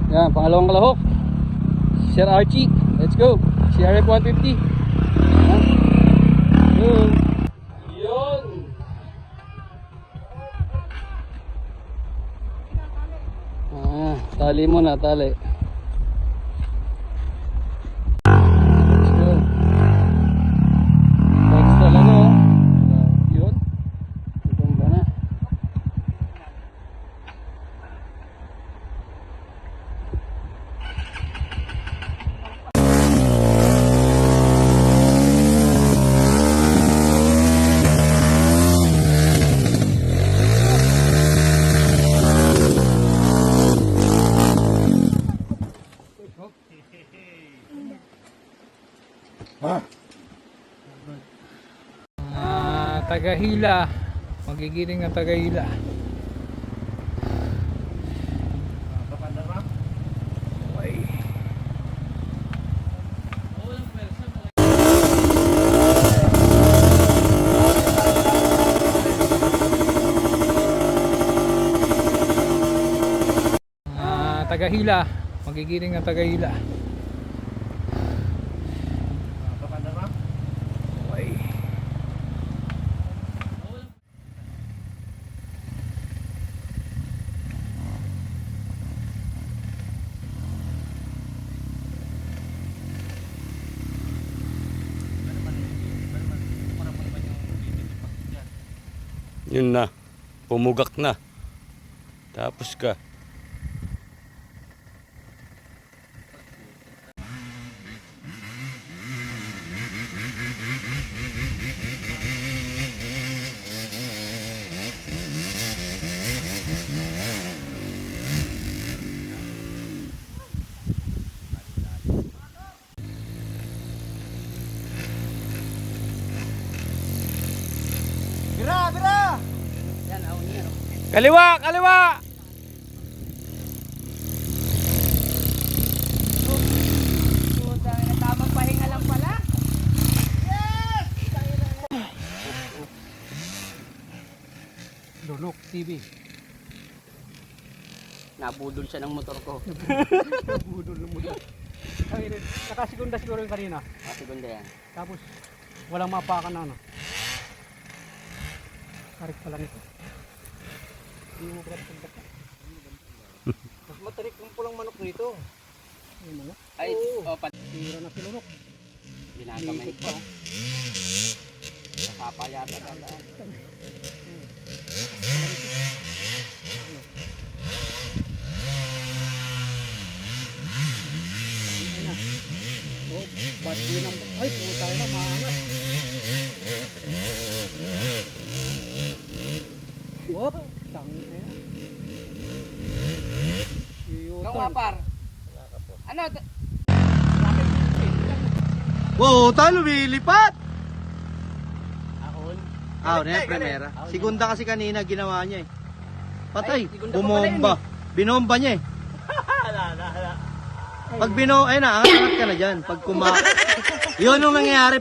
Yan, pangalawang kalahok. Sir Archie, let's go. CRF 150. Yan. Go. Yun. Tali muna, tali. Let's go. Next talaga, oh. Yun. Itong ba na? Tagahila, magigiling ng tagahila. Okay. Tagahila, magigiling ng tagahila. Yun na, pumugak na. Tapos ka. Bira! Yan, ahon niya. Kaliwa! Kaliwa! Tamang pahinga lang pala. Yes! Lunok TV. Nabudol siya ng motor ko. Nabudol ng motor. Nakasigunda siguro yung kanina. Nakasigunda yan. Tapos walang mapakan na ano. Tarik pala nito. Hindi mo pala pagkat. Mas matarik yung pulang manok nito. Ay, tira na pinunok. Ginagamay ko. Nakapayata na lang. Oh, ba't yun ang... Ay, puta na, maangat. Wop, tangin na yan. Kawapar. Ano? Wow, tayo lumilipat! Ahon. Ah, na yung primera. Segunda kasi kanina ginawa niya eh. Patay, Ay, segunda pa bumomba. pala Binomba niya eh. Pag ayun na, angat ka na dyan. Pag yun yung nangyayari.